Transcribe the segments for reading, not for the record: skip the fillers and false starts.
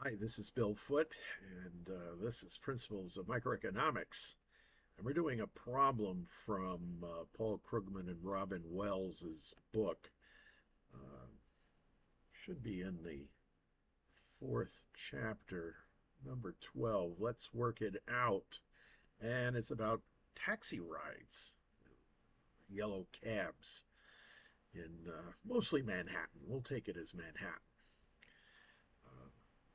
Hi, this is Bill Foote, and this is Principles of Microeconomics. And we're doing a problem from Paul Krugman and Robin Wells's book. Uh, should be in the fourth chapter, number 12. Let's work it out. And it's about taxi rides, yellow cabs in mostly Manhattan. We'll take it as Manhattan.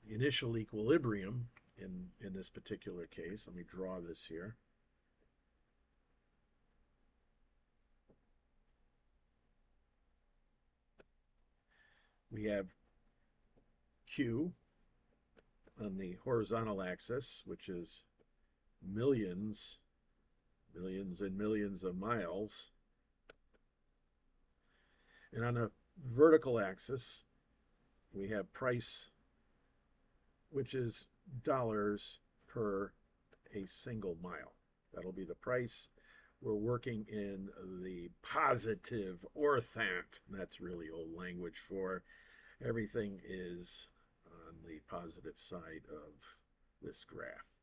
Initial equilibrium in this particular case. Let me draw this here. We have Q on the horizontal axis, which is millions, millions and millions of miles. And on a vertical axis, we have price, which is dollars per a single mile. That'll be the price. We're working in the positive orthant. That's really old language for everything is on the positive side of this graph.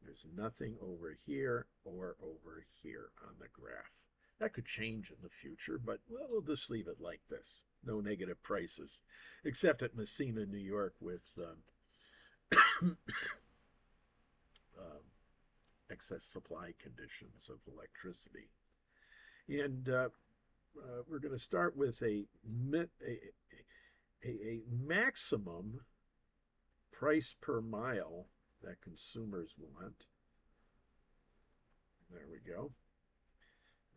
There's nothing over here or over here on the graph. That could change in the future, but we'll just leave it like this. No negative prices, except at Messina, New York, with excess supply conditions of electricity. And we're going to start with a maximum price per mile that consumers want. There we go.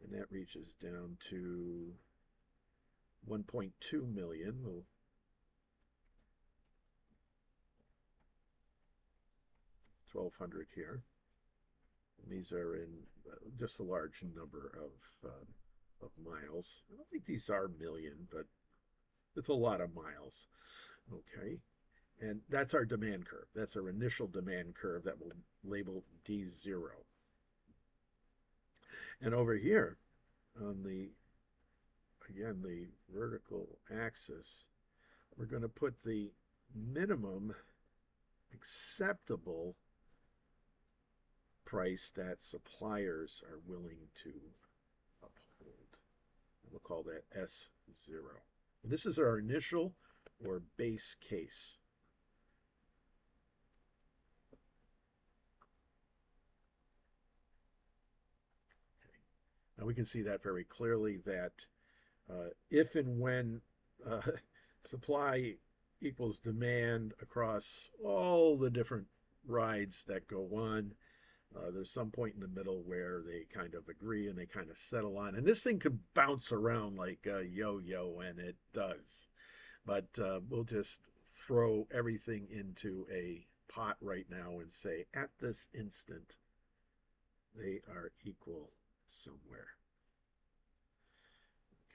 And that reaches down to 1.2 million. We'll 1,200 here. And these are in just a large number of miles. I don't think these are million, but it's a lot of miles. Okay. And that's our demand curve. That's our initial demand curve that we'll label D0. And over here on the, again, the vertical axis, we're going to put the minimum acceptable price that suppliers are willing to uphold. We'll call that S0. And this is our initial or base case. Okay. Now we can see that very clearly that if and when uh, supply equals demand across all the different rides that go on, there's some point in the middle where they kind of agree and they kind of settle on. And this thing could bounce around like a yo-yo, and it does. But we'll just throw everything into a pot right now and say, at this instant, they are equal somewhere.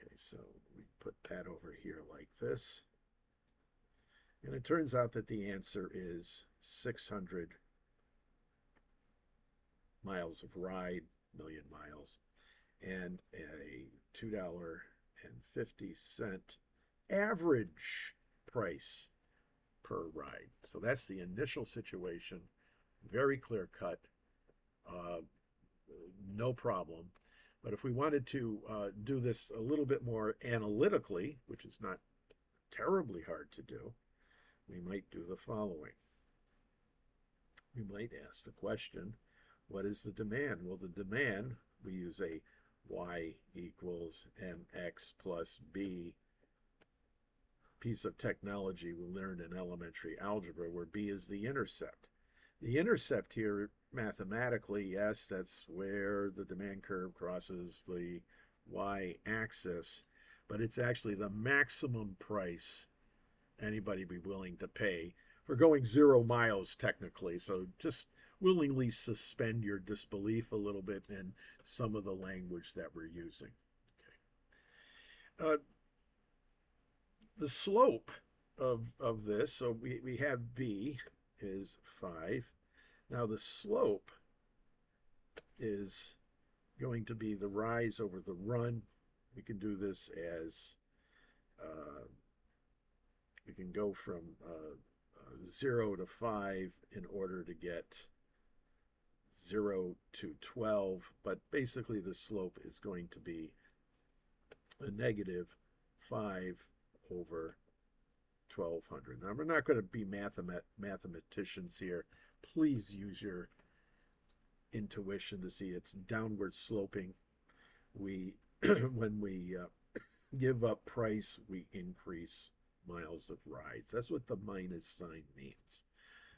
Okay, so we put that over here like this. And it turns out that the answer is 600 miles of ride, million miles, and a $2.50 average price per ride. So that's the initial situation, very clear cut, uh, no problem. But if we wanted to do this a little bit more analytically, which is not terribly hard to do, we might do the following. We might ask the question, what is the demand? Well, the demand, we use a y equals mx plus b piece of technology we learned in elementary algebra, where b is the intercept. The intercept here, mathematically, yes, that's where the demand curve crosses the y-axis, but it's actually the maximum price anybody be willing to pay for going 0 miles technically. So just willingly suspend your disbelief a little bit in some of the language that we're using. Okay. The slope of this, so we have b is 5. Now the slope is going to be the rise over the run. We can do this as we can go from 0 to 5 in order to get 0 to 12, but basically the slope is going to be a negative 5 over 1200. Now, we're not going to be mathematicians here. Please use your intuition to see it's downward sloping. We, when we give up price, we increase miles of rides. That's what the minus sign means.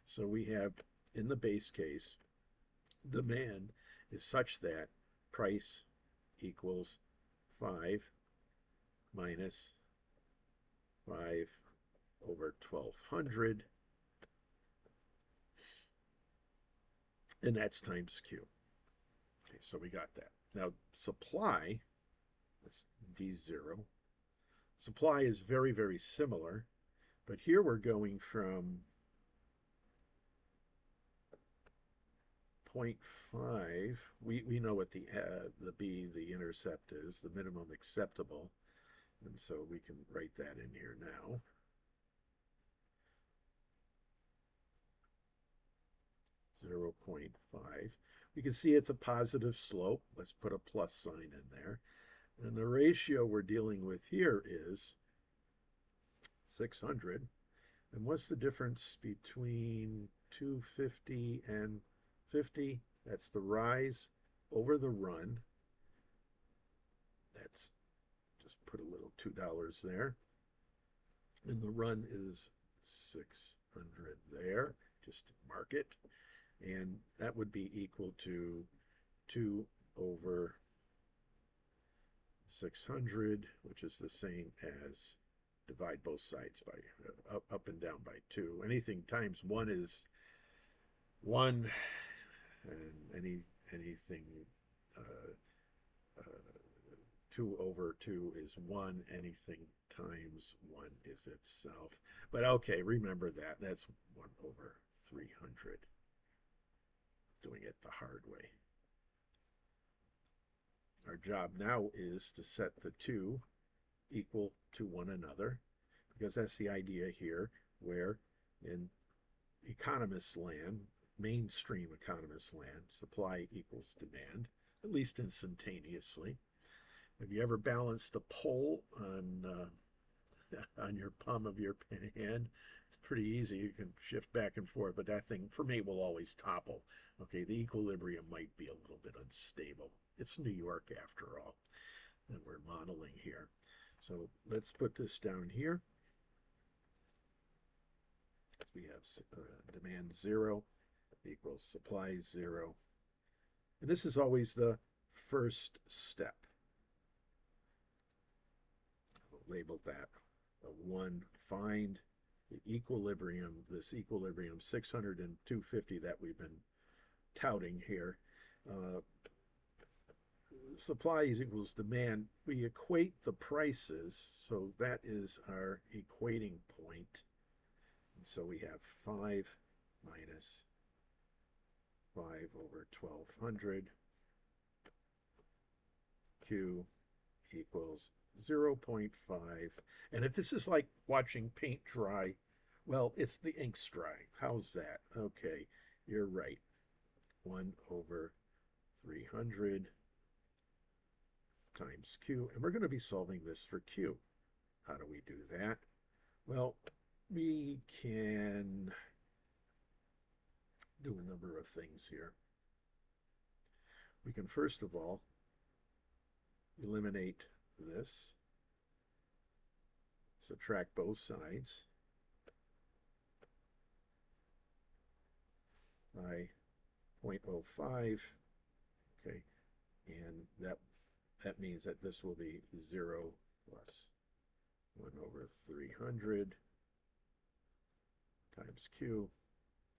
So we have, in the base case, demand is such that price equals 5 minus 5 over 1200, and that's times Q. Okay, so we got that. Now, supply, that's D0. Supply is very, very similar, but here we're going from 0.5. We know what the B, the intercept is, the minimum acceptable, and so we can write that in here now. .5. We can see it's a positive slope. Let's put a plus sign in there. And the ratio we're dealing with here is 600. And what's the difference between 250 and 50? That's the rise over the run. That's, just put a little $2 there. And the run is 600 there, just to mark it. And that would be equal to 2 over 600, which is the same as divide both sides by up and down by 2. Anything times 1 is 1, and anything 2 over 2 is 1. Anything times 1 is itself. But okay, remember that. That's 1 over 300. Doing it the hard way. Our job now is to set the two equal to one another, because that's the idea here, where in economist land, mainstream economist land, supply equals demand, at least instantaneously. Have you ever balanced a pole on your palm of your hand? It's pretty easy. You can shift back and forth, but that thing, for me, will always topple. Okay, the equilibrium might be a little bit unstable. It's New York, after all, that we're modeling here. So let's put this down here. We have demand 0 equals supply 0. And this is always the first step. We'll label that a 1. Find the equilibrium, this equilibrium 600 and 250 that we've been touting here. Supply is equals demand. We equate the prices, so that is our equating point. And so we have 5 minus 5 over 1200. Q equals 0.5. And if this is like watching paint dry, well, it's the ink's dry. How's that? Okay, you're right. 1 over 300 times Q. And we're going to be solving this for Q. How do we do that? Well, we can do a number of things here. We can first of all eliminate this, subtract both sides by 0.05, okay, and that means that this will be 0 plus 1 over 300 times Q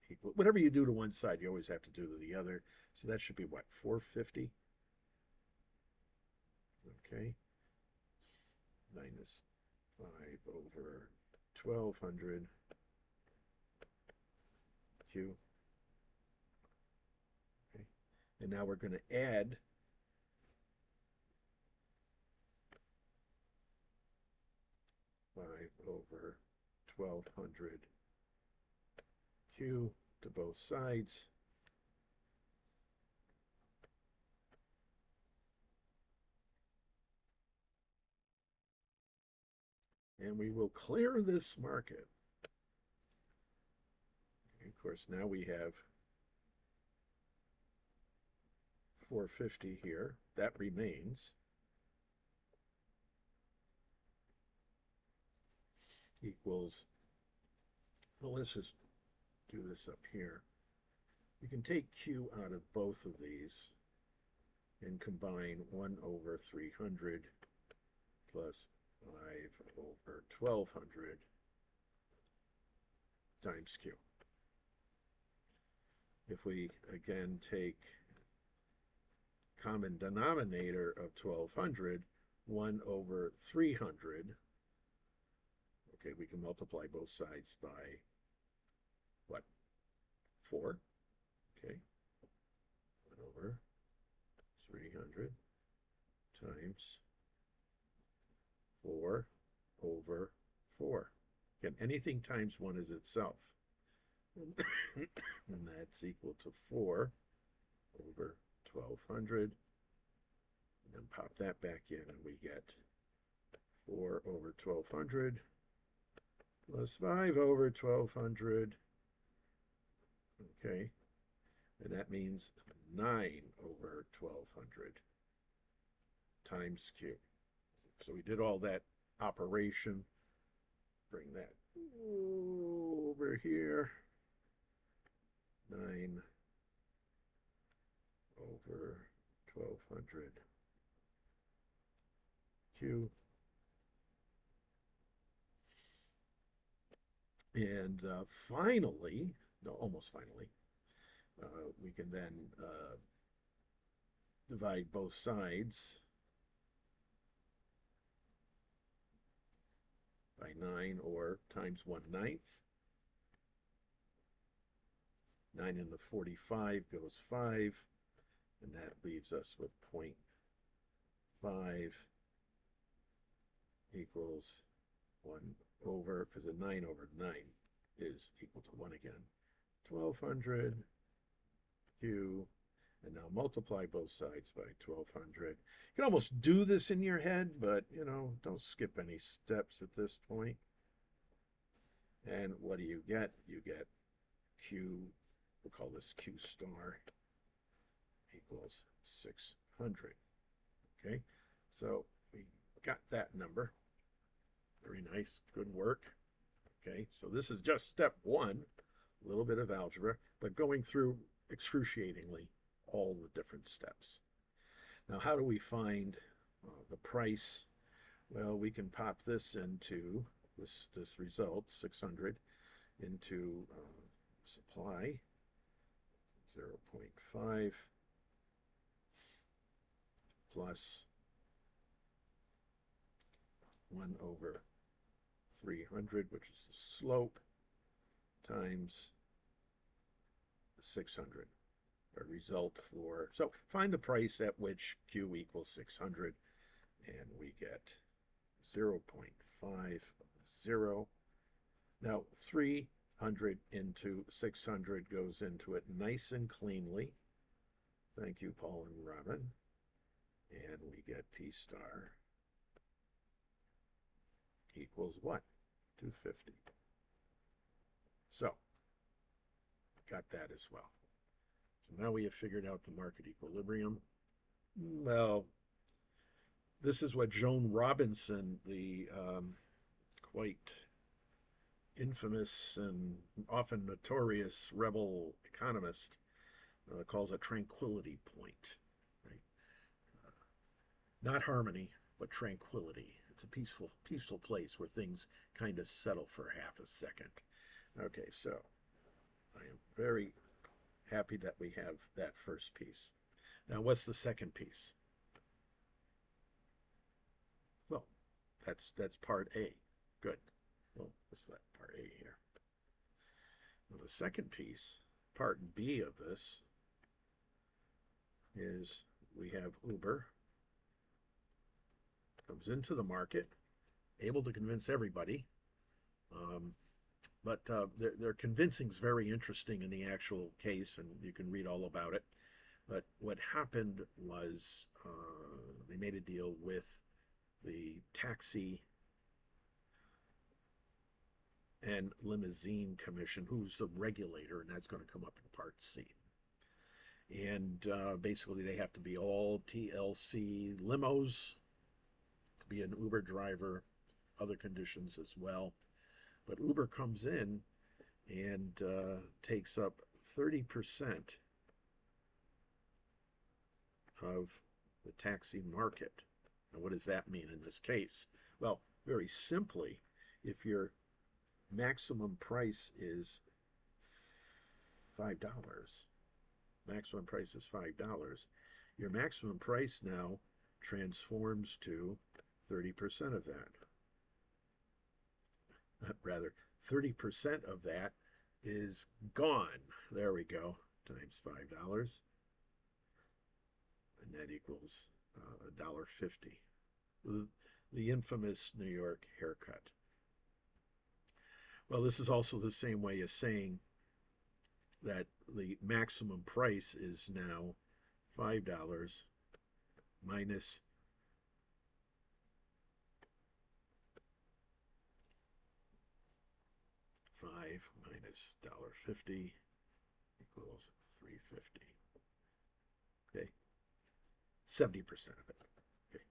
equal, whatever you do to one side, you always have to do to the other. So that should be what, 450? Okay, minus 5 over 1200 Q. Okay, and now we're going to add over 1200 Q to both sides. And we will clear this market. And of course, now we have 450 here. That remains. Equals, well, let's just do this up here. You can take Q out of both of these and combine 1 over 300 plus 5 over 1200 times Q. If we again take common denominator of 1200, 1 over 300, okay, we can multiply both sides by what? 4. Okay. 1 over 300 times 4 over 4. Again, anything times 1 is itself. And that's equal to 4 over 1200. And then pop that back in, and we get 4 over 1200 plus 5 over 1200. Okay. And that means 9 over 1200 times Q. So we did all that operation. Bring that over here. 9 over 1200 Q. And finally, no, almost finally, we can then divide both sides by 9, or times 1/9. 9 into 45 goes 5, and that leaves us with 0.5 equals 1 over, because a 9 over 9 is equal to 1 again. 1200 Q, and now multiply both sides by 1200. You can almost do this in your head, but, you know, don't skip any steps at this point. And what do you get? You get Q, we'll call this Q star, equals 600. Okay, so we got that number. Very nice, good work. Okay, so this is just step 1, a little bit of algebra, but going through excruciatingly all the different steps. Now, how do we find the price? Well, we can pop this into this result, 600, into supply, 0.5 plus 1 over 300, which is the slope, times 600. A result for, so find the price at which Q equals 600, and we get 0.50. Now 300 into 600 goes into it nice and cleanly. Thank you, Paul and Robin. And we get P star equals what? 250. So got that as well. So now we have figured out the market equilibrium. Well, this is what Joan Robinson, the quite infamous and often notorious rebel economist, calls a tranquility point. Right? Not harmony, but tranquility. It's a peaceful place where things kind of settle for half a second. Okay, so I am very happy that we have that first piece. Now, what's the second piece? Well, that's part A. Good. Well, let's let part A here. Now, the second piece, part B of this, is we have Uber comes into the market, able to convince everybody but their convincing is very interesting in the actual case, and you can read all about it. But what happened was they made a deal with the Taxi and Limousine Commission, who's the regulator, and that's going to come up in Part C. And basically, they have to be all TLC limos to be an Uber driver, other conditions as well. But Uber comes in and takes up 30% of the taxi market. And what does that mean in this case? Well, very simply, if your maximum price is $5, maximum price is $5, your maximum price now transforms to 30% of that. Rather, 30% of that is gone. There we go, times $5. And that equals $1.50. The infamous New York haircut. Well, this is also the same way as saying that the maximum price is now $5 minus $5 minus $1.50 equals $3.50. Okay, 70% of it. Okay,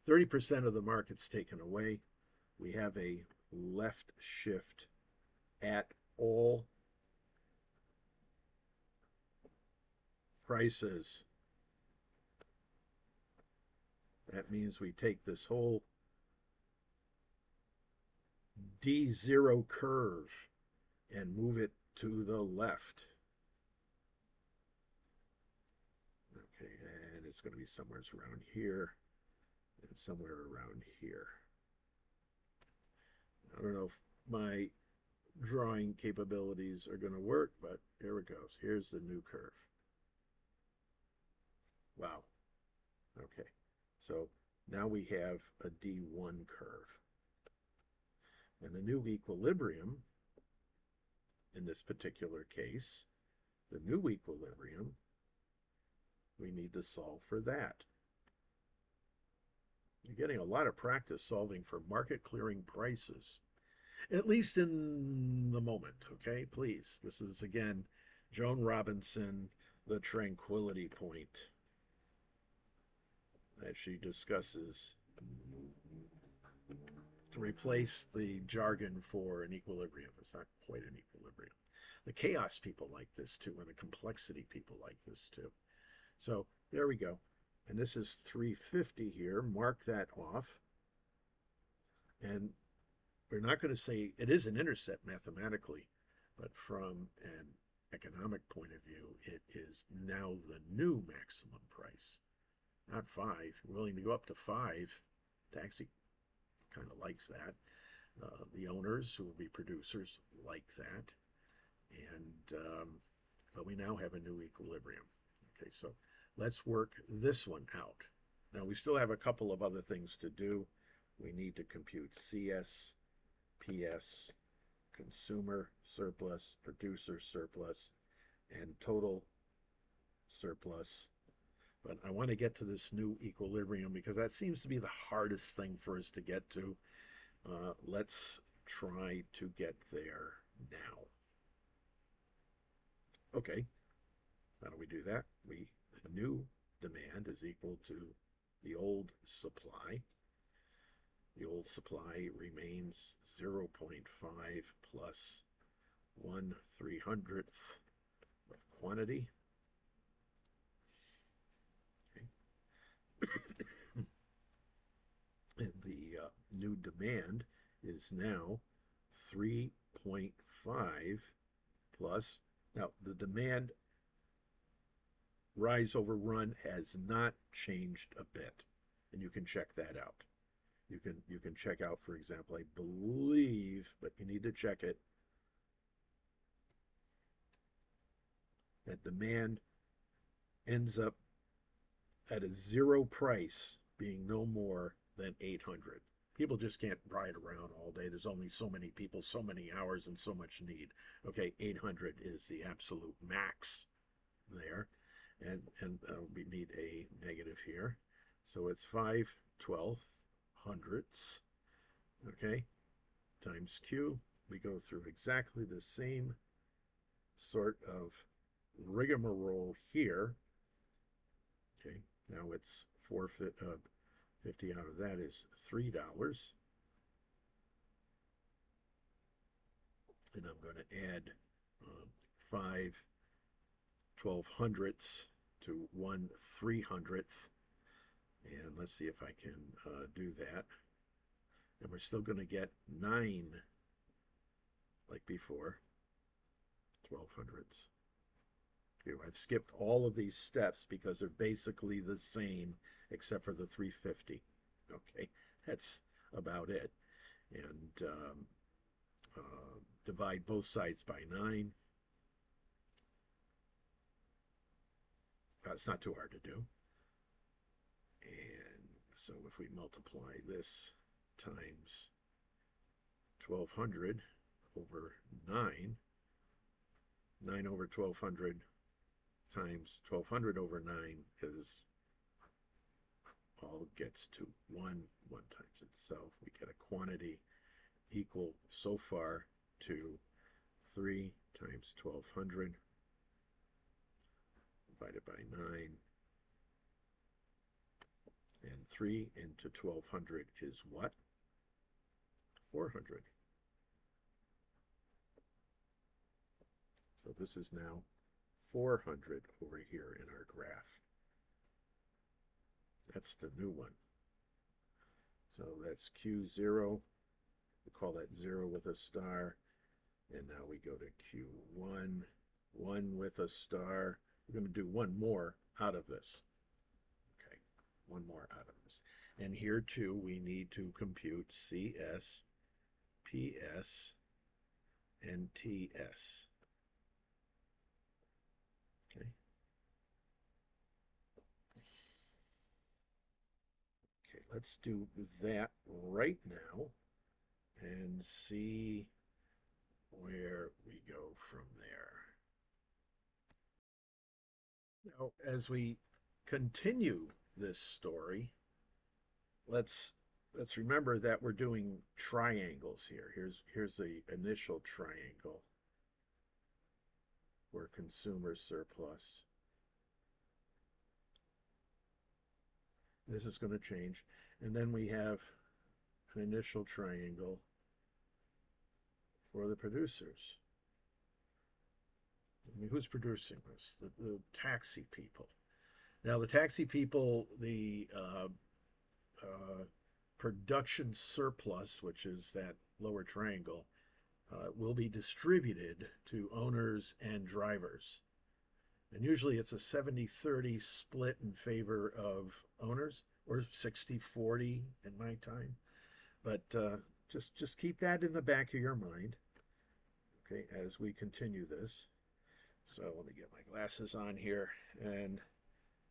30% of the market's taken away. We have a left shift at all prices. That means we take this whole D0 curve and move it to the left. Okay, and it's going to be somewhere around here and somewhere around here. I don't know if my drawing capabilities are going to work, but here it goes. Here's the new curve. Wow. Okay, so now we have a D1 curve. And the new equilibrium, in this particular case, the new equilibrium, we need to solve for that. You're getting a lot of practice solving for market clearing prices, at least in the moment, okay? Please. This is, again, Joan Robinson, The Tranquility Point, that she discusses to replace the jargon for an equilibrium. It's not quite an equilibrium. The chaos people like this too, and the complexity people like this too. So there we go. And this is 350 here. Mark that off. And we're not going to say it is an intercept mathematically, but from an economic point of view, it is now the new maximum price. Not 5. We're willing to go up to 5. Taxi kind of likes that. The owners, who will be producers, like that. And but we now have a new equilibrium. Okay, so let's work this one out. Now we still have a couple of other things to do. We need to compute CS, PS, consumer surplus, producer surplus, and total surplus. But I want to get to this new equilibrium because that seems to be the hardest thing for us to get to. Let's try to get there now. Okay, how do we do that? The new demand is equal to the old supply. The old supply remains 0.5 plus 1/300th of quantity. And the new demand is now 3.5 plus, now the demand rise over run has not changed a bit, and you can check that out. You can check out, for example, I believe, but you need to check it, that demand ends up at a zero price being no more than 800. People just can't ride around all day. There's only so many people, so many hours, and so much need. Okay, 800 is the absolute max there. And we need a negative here. So it's 5/12 hundredths, okay, times Q. We go through exactly the same sort of rigmarole here. Okay, now it's 450 out of that is $3. And I'm going to add 5/12 hundredths to 1/300th. And let's see if I can do that. And we're still going to get 9, like before, 12/100ths. Okay, I've skipped all of these steps because they're basically the same except for the 350. Okay, that's about it. And divide both sides by 9. It's not too hard to do. And so if we multiply this times 1200 over 9, 9 over 1200 times 1200 over 9 is all gets to 1 times itself. We get a quantity equal so far to 3 times 1200 divided by 9. And 3 into 1200 is what? 400. So this is now 400 over here in our graph. That's the new one. So that's Q0. We call that 0 with a star. And now we go to Q1, 1 with a star. We're going to do one more out of this. Okay, one more out of this. And here too, we need to compute CS, PS, and TS. Okay. Okay, let's do that right now and see where we go from there. Now, as we continue this story, let's remember that we're doing triangles here. Here's the initial triangle for consumer surplus. This is going to change. And then we have an initial triangle for the producers. I mean, who's producing this? The taxi people. Now, the taxi people, the production surplus, which is that lower triangle, will be distributed to owners and drivers. And usually it's a 70-30 split in favor of owners, or 60-40 in my time. But just keep that in the back of your mind, okay, as we continue this. So let me get my glasses on here and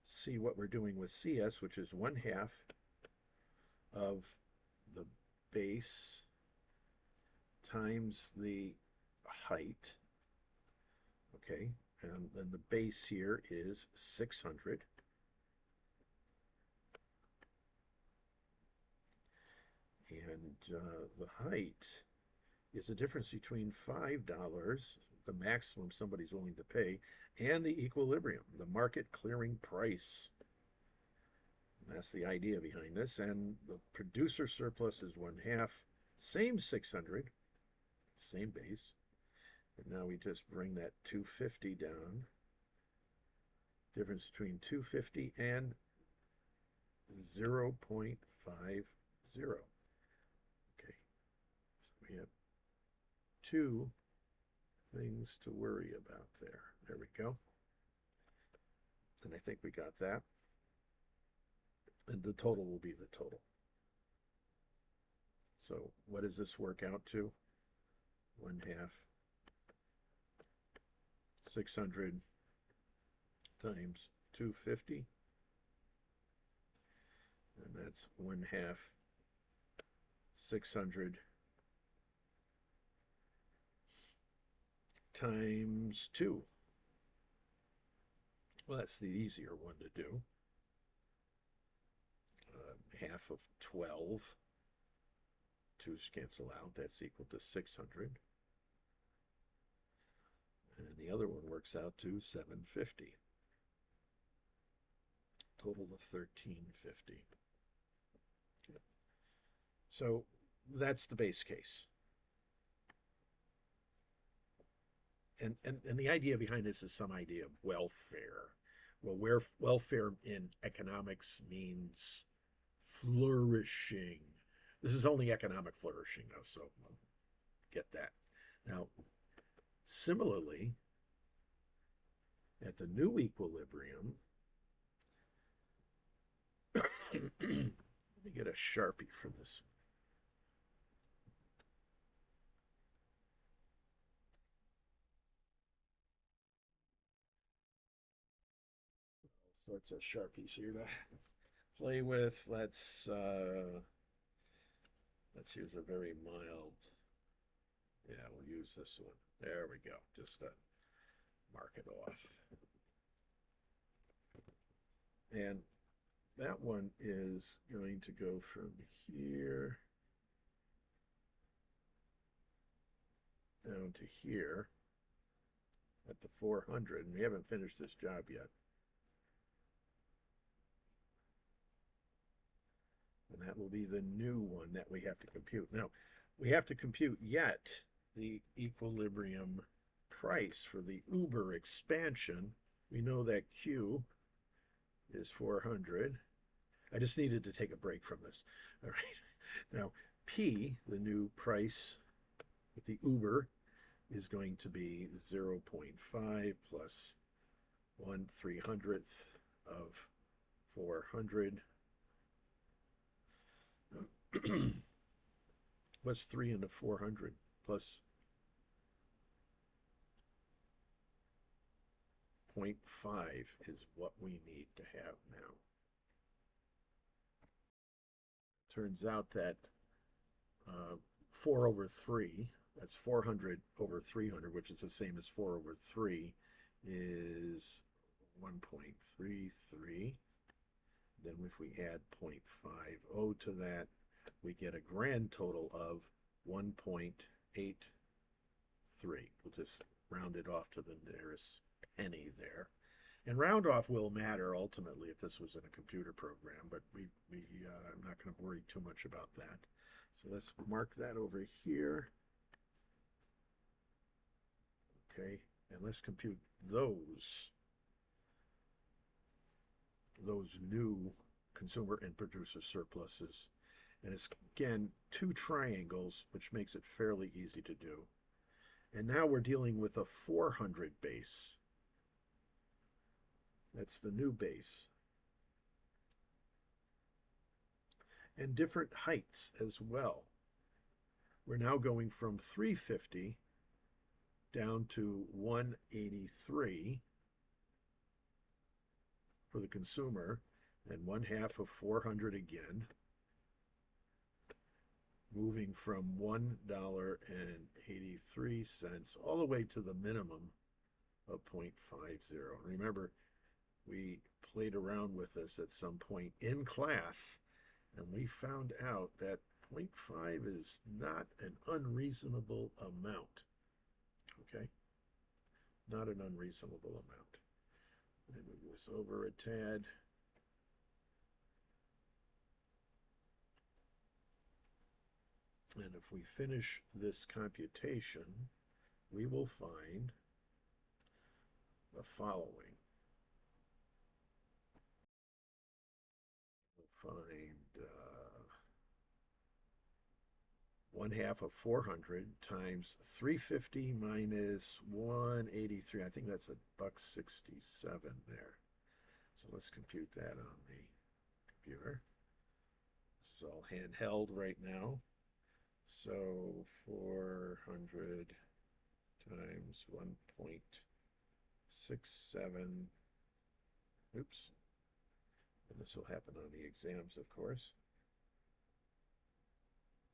see what we're doing with CS, which is 1/2 of the base times the height. Okay, and then the base here is 600. And the height is the difference between $5, the maximum somebody's willing to pay, and the equilibrium, the market clearing price. And that's the idea behind this. And the producer surplus is 1/2, same 600, same base. And now we just bring that 250 down. Difference between 250 and 0.50. Okay, so we have 2 things to worry about there. There we go. And I think we got that. And the total will be the total. So what does this work out to? 1/2 600 times 250. And that's 1/2 600 times 2. Well, that's the easier one to do. Half of 12. 2's cancel out. That's equal to 600. And the other one works out to 750. Total of 1350. Okay. So that's the base case. And the idea behind this is some idea of welfare. Well, where welfare in economics means flourishing. This is only economic flourishing, though, so get that. Now, similarly, at the new equilibrium, let me get a Sharpie for this. Sorts of Sharpies here to play with. Let's use a very mild. Yeah, we'll use this one. There we go. Just to mark it off. And that one is going to go from here down to here at the 400, and we haven't finished this job yet. And that will be the new one that we have to compute. Now, we have to compute yet the equilibrium price for the Uber expansion. We know that Q is 400. I just needed to take a break from this. All right. Now, P, the new price with the Uber, is going to be 0.5 plus 1/300 of 400. What's 3 into 400 plus 0.5 is what we need to have now. Turns out that 4 over 3, that's 400 over 300, which is the same as 4 over 3, is 1.33. Then if we add 0.50 to that, we get a grand total of 1.83. We'll just round it off to the nearest penny there. And round off will matter ultimately if this was in a computer program, but I'm not going to worry too much about that. So let's mark that over here. Okay, and let's compute those new consumer and producer surpluses. And it's, again, 2 triangles, which makes it fairly easy to do. And now we're dealing with a 400 base. That's the new base. And different heights as well. We're now going from 350 down to 183 for the consumer, and 1/2 of 400 again, moving from $1.83 all the way to the minimum of 0.50. Remember, we played around with this at some point in class, and we found out that 0.5 is not an unreasonable amount. Okay? Not an unreasonable amount. Let me move this over a tad. And if we finish this computation, we will find the following. We'll find 1/2 of 400 times 350 minus 183. I think that's $1.67 there. So let's compute that on the computer. This is all handheld right now. So 400 times 1.67. Oops. And this will happen on the exams, of course.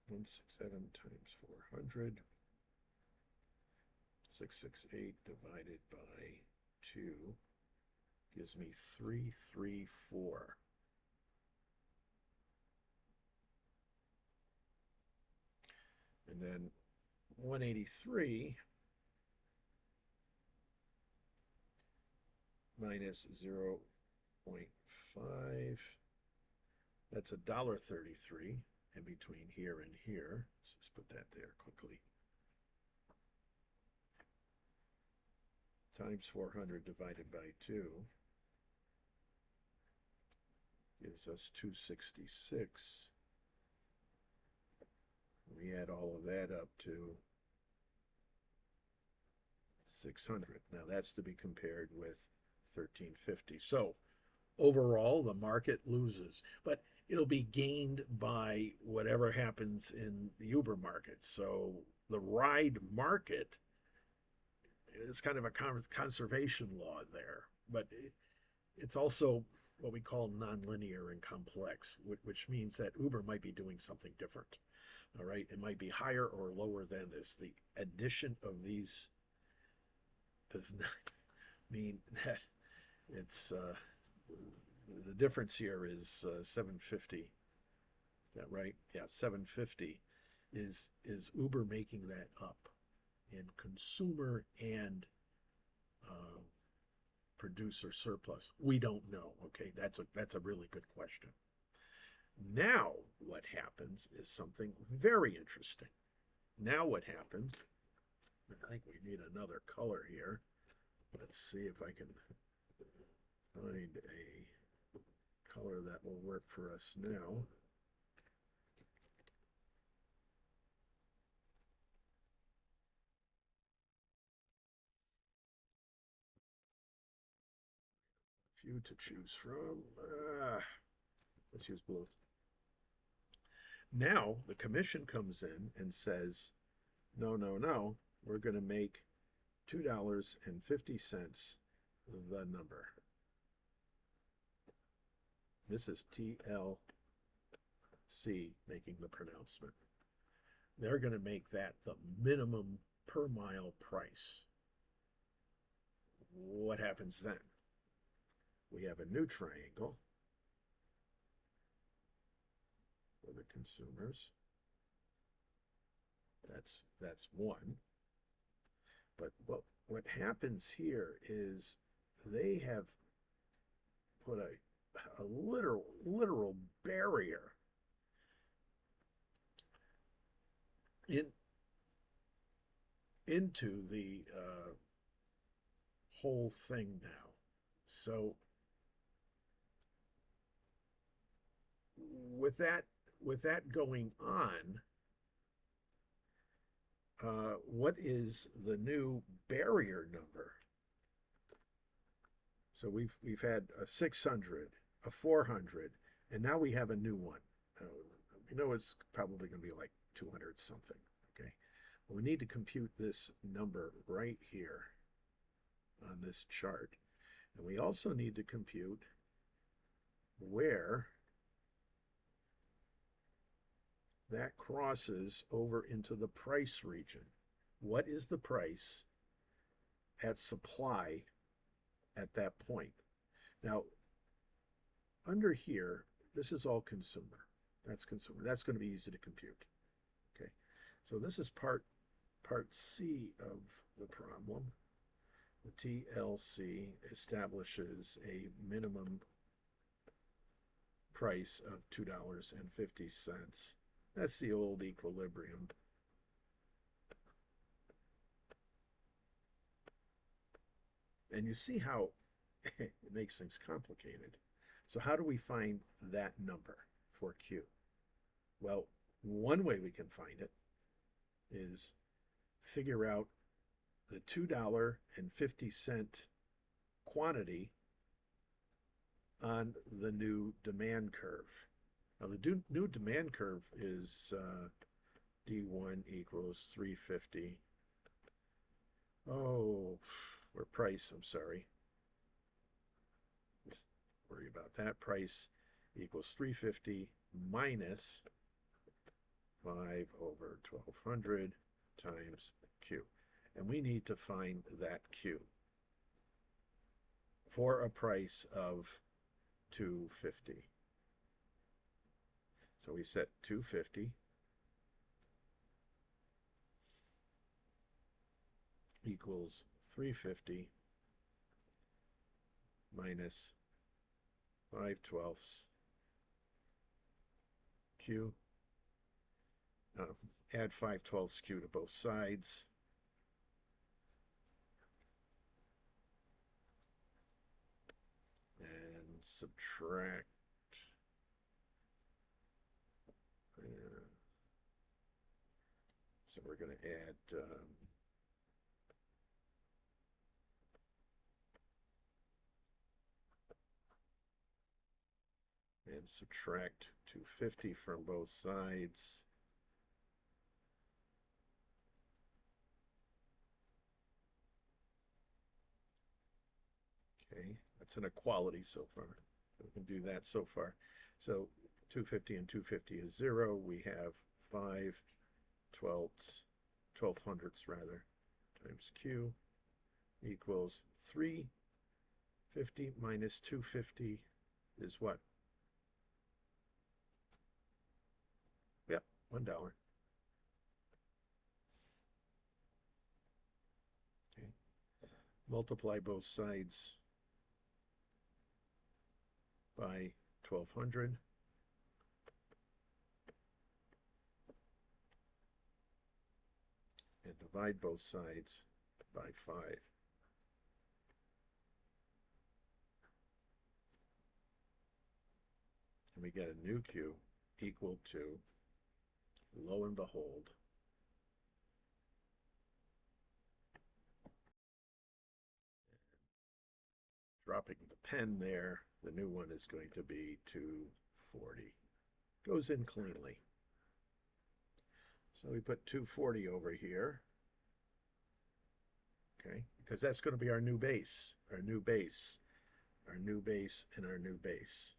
167 times 400. 668 divided by 2 gives me 334. And then 183 minus 0.5, that's $1.33 in between here and here. Let's just put that there quickly. Times 400 divided by 2 gives us 266. We add all of that up to 600. Now that's to be compared with 1350. So overall, the market loses, but it'll be gained by whatever happens in the Uber market. So the ride market is kind of a conservation law there, but it's also what we call nonlinear and complex, which means that Uber might be doing something different. All right, it might be higher or lower than this. The addition of these does not mean that it's the difference here is 750. Is that right? Yeah, 750 is Uber making that up in consumer and producer surplus? We don't know. Okay, that's a really good question. Now what happens is something very interesting. Now what happens, I think we need another color here. Let's see if I can find a color that will work for us now. Few to choose from. Let's use blue. Now the commission comes in and says, no, no, no, we're going to make $2.50 the number. This is TLC making the pronouncement. They're going to make that the minimum per mile price. What happens then? We have a new triangle for the consumers. That's one. But what happens here is they have put a literal barrier into the whole thing now. So with that going on, what is the new barrier number? So we've had a 600, a 400, and now we have a new one. We know it's probably going to be like 200 something. Okay, well, we need to compute this number right here on this chart, and we also need to compute where that crosses over into the price region. What is the price at supply at that point? Now, under here, this is all consumer. That's consumer. That's going to be easy to compute. Okay, so this is part C of the problem. The TLC establishes a minimum price of $2.50. That's the old equilibrium. And you see how it makes things complicated. So how do we find that number for Q? Well, one way we can find it is figure out the $2.50 quantity on the new demand curve. Now the new demand curve is D1 equals 350. Oh, or price, I'm sorry. Just worry about that. Price equals 350 minus, 5/1200 times Q. And we need to find that Q for a price of $2.50. So we set $2.50 equals $3.50 minus 5/12 Q. Add 5/12 Q to both sides. And subtract. So we're going to add and subtract 250 from both sides. Okay, that's an equality so far. We can do that so far. So 250 and 250 is 0. We have 5/12 rather, times Q equals 350 minus 250 is what? Yep, $1. Okay. Multiply both sides by 1200. And divide both sides by 5. And we get a new Q equal to, lo and behold, dropping the pen there, the new one is going to be 240. Goes in cleanly. So we put 240 over here, okay, because that's going to be our new base, our new base, our new base, and our new base.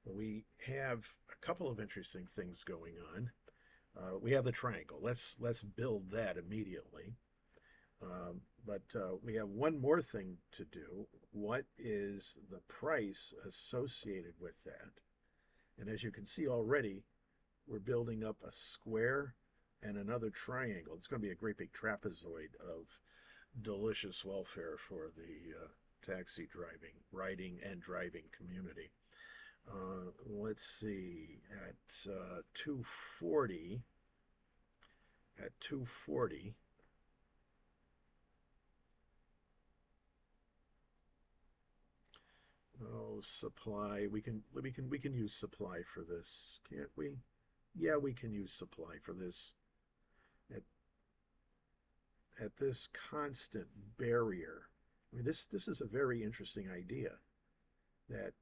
But we have a couple of interesting things going on. We have the triangle. Let's build that immediately. But we have one more thing to do. What is the price associated with that? And as you can see already, we're building up a square and another triangle. It's going to be a great big trapezoid of delicious welfare for the taxi riding and driving community. Let's see, at 240, oh, supply, we can use supply for this, can't we? Yeah, we can use supply for this. At this constant barrier, I mean, this is a very interesting idea, that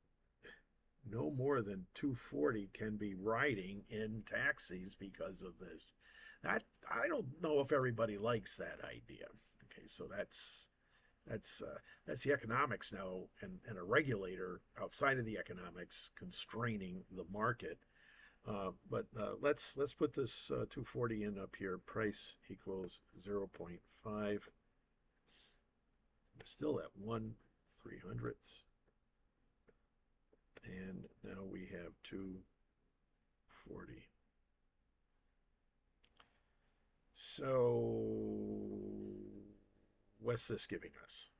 no more than 240 can be riding in taxis because of this. That, I don't know if everybody likes that idea. Okay, so that's the economics now, and a regulator outside of the economics constraining the market. But let's put this 240 in up here. Price equals 0.5. We're still at 1/300. And now we have 240. So what's this giving us?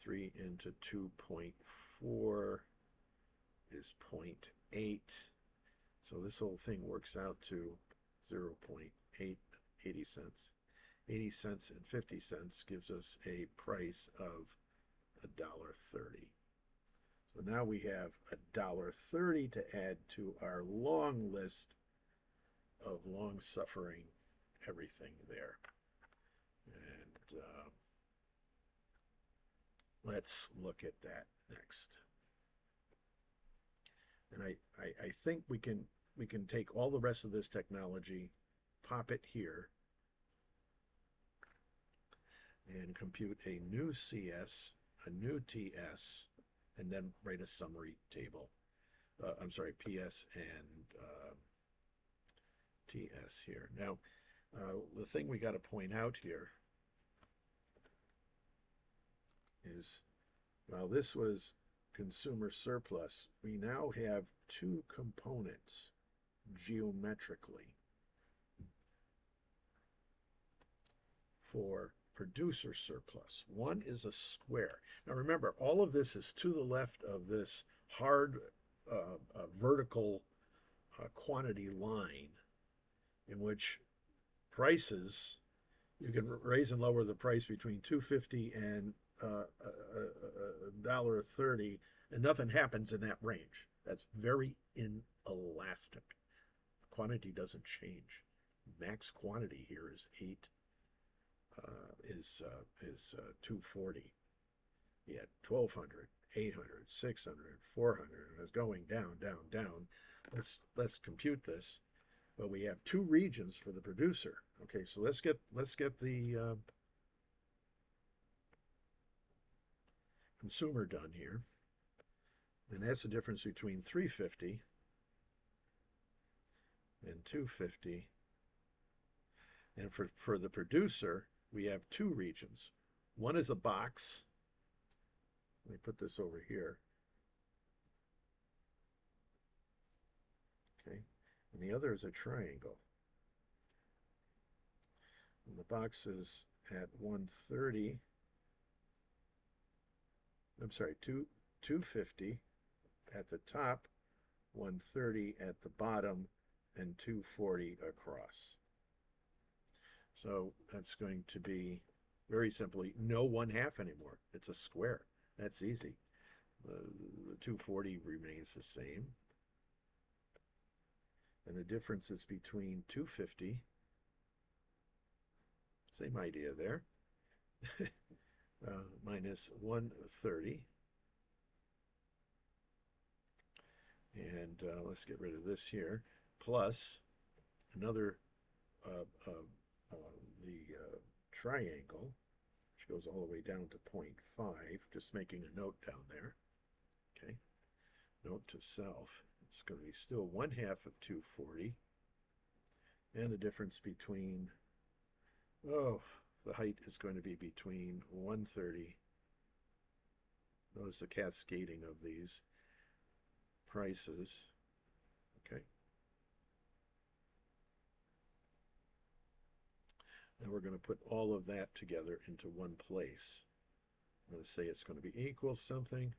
3 into 2.4 is 0.8. So this whole thing works out to 0.8, 80 cents. 80 cents and 50 cents gives us a price of $1.30. So now we have $1.30 to add to our long list of long-suffering everything there. And let's look at that next. And I think we can take all the rest of this technology, pop it here, and compute a new CS, a new TS, and then write a summary table. I'm sorry, PS and TS here. Now, the thing we got to point out here is, while this was consumer surplus, we now have two components geometrically for producer surplus. One is a square. Now remember, all of this is to the left of this hard vertical quantity line in which prices, you can raise and lower the price between $2.50 and $1.30, and nothing happens in that range. That's very inelastic. The quantity doesn't change. Max quantity here is 240. You had 1,200, 800, 600, 400, and it's going down, down, down. Let's compute this. Well, we have two regions for the producer. Okay, so let's get the consumer done here. And that's the difference between 350 and 250. And for the producer, we have two regions. One is a box. Let me put this over here. Okay. And the other is a triangle. And the box is at 130. I'm sorry, 250 at the top, 130 at the bottom, and 240 across. So that's going to be, very simply, no 1/2 anymore. It's a square. That's easy. The 240 remains the same. And the difference is between 250, same idea there, minus 130. And let's get rid of this here, plus another, the triangle, which goes all the way down to 0.5, just making a note down there. Okay, note to self. It's going to be still 1/2 of 240. And the difference between, the height is going to be between 130. Notice the cascading of these prices. Okay. Now we're going to put all of that together into one place. I'm going to say it's going to be equal something.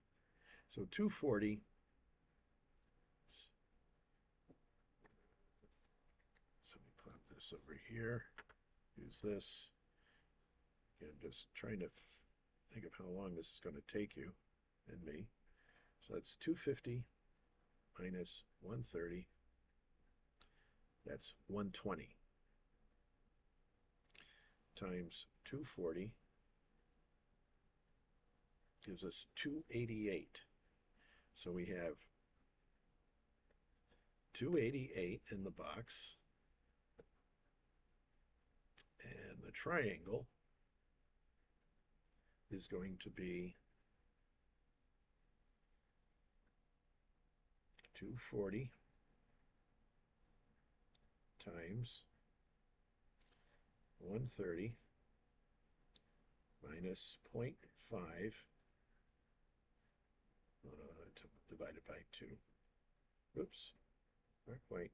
So 240. So we put this over here. Use this. Again, just trying to think of how long this is going to take you and me. So that's 250 minus 130. That's 120 times 240 gives us 288. So we have 288 in the box, and the triangle is going to be 240 times 130 minus 0.5 divided by 2. Oops, not quite.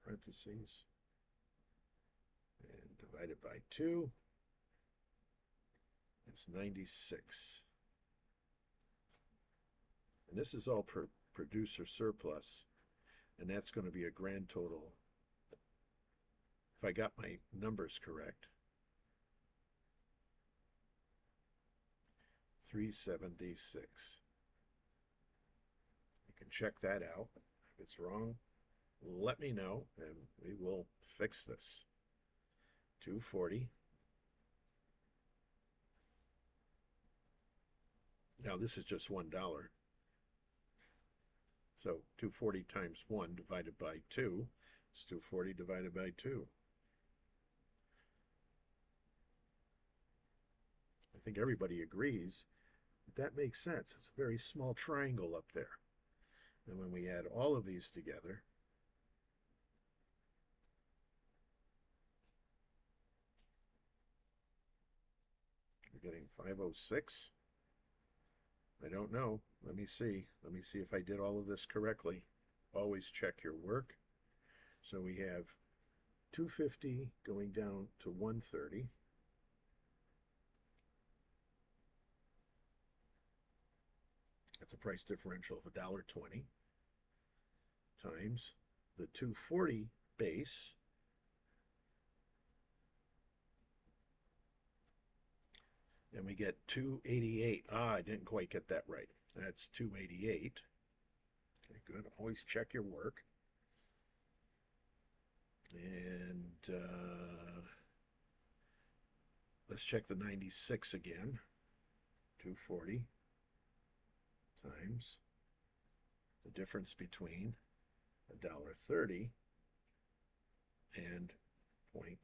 Parentheses. And divided by 2. It's 96. And this is all producer surplus. And that's going to be a grand total, if I got my numbers correct, 376. You can check that out. If it's wrong, let me know and we will fix this. 240. Now this is just $1. So 240 times 1 divided by 2 is 240 divided by 2. I think everybody agrees that makes sense. It's a very small triangle up there. And when we add all of these together, We're getting 506. I don't know. Let me see. Let me see if I did all of this correctly. Always check your work. So we have 250 going down to 130. That's a price differential of $1.20 times the 240 base. And we get 288. I didn't quite get that right. That's 288. Okay, good. Always check your work. And let's check the 96 again. 240 times the difference between $1.30 and 0.5.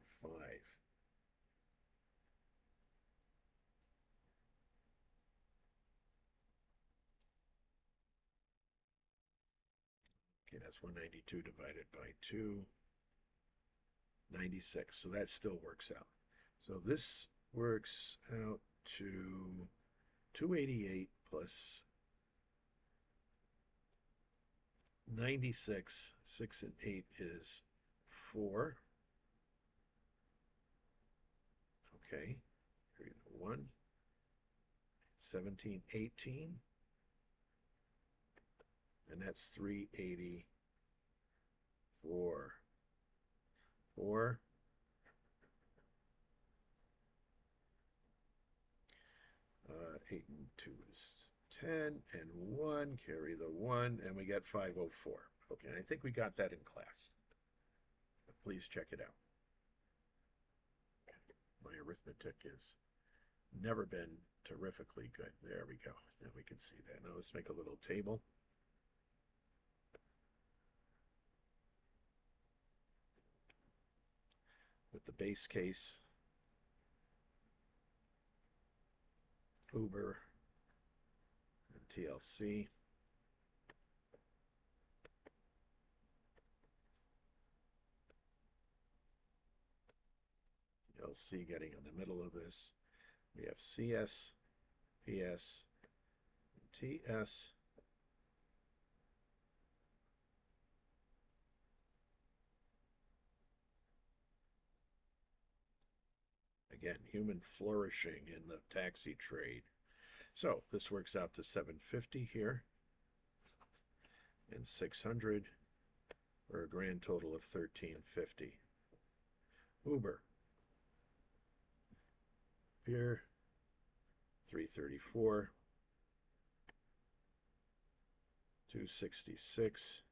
Okay, that's 192 divided by 2, 96. So that still works out. So this works out to 288 plus 96. 6 and 8 is 4. Okay, here you go, 1, 17, 18. And that's 384. 4. Eight and 2 is 10, and 1, carry the 1, and we get 504. Okay, I think we got that in class. Please check it out. My arithmetic has never been terrifically good. There we go. Now we can see that. Now let's make a little table. With the base case, Uber, and TLC. TLC getting in the middle of this. We have CS, PS, and TS. Again, human flourishing in the taxi trade. So this works out to 750 here and 600 for a grand total of 1350. Uber here, 334, 266,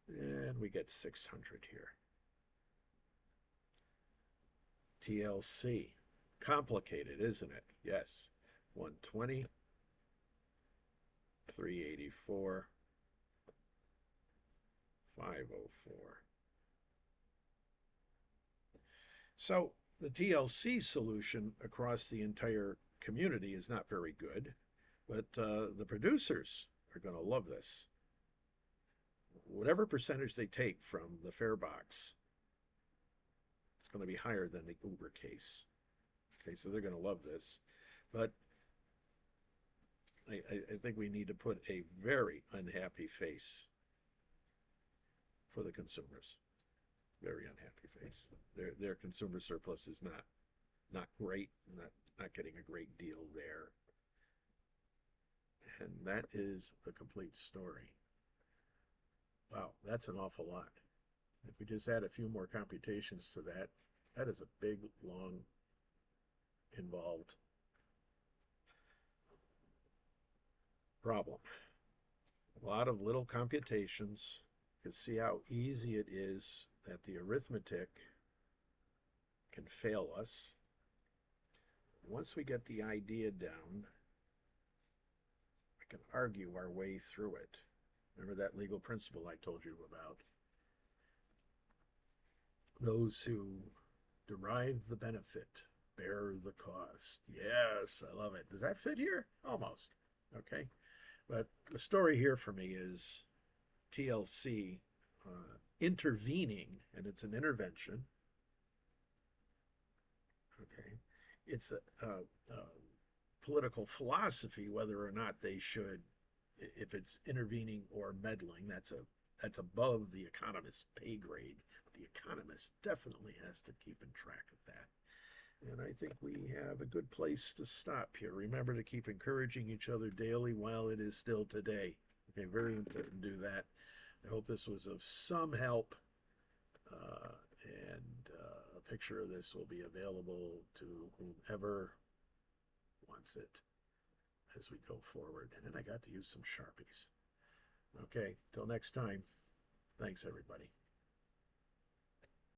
and we get 600 here. TLC, complicated, isn't it? Yes, 120, 384, 504. So the TLC solution across the entire community is not very good, but the producers are going to love this. Whatever percentage they take from the fare box, it's going to be higher than the Uber case. Okay, so they're going to love this. But I think we need to put a very unhappy face for the consumers. Very unhappy face. Their consumer surplus is not great, not getting a great deal there. And that is the complete story. Wow, that's an awful lot. If we just add a few more computations to that, that is a big, long, involved problem. A lot of little computations. You can see how easy it is that the arithmetic can fail us. Once we get the idea down, we can argue our way through it. Remember that legal principle I told you about? Those who derive the benefit bear the cost. Yes, I love it. Does that fit here? Almost. Okay. But the story here for me is TLC intervening, and it's an intervention, okay, it's a political philosophy whether or not they should, if it's intervening or meddling, that's above the economist's pay grade. The economist definitely has to keep in track of that. And I think we have a good place to stop here. Remember to keep encouraging each other daily while it is still today. Okay, very important to do that. I hope this was of some help. A picture of this will be available to whomever wants it as we go forward. And I got to use some Sharpies. Okay, till next time. Thanks, everybody.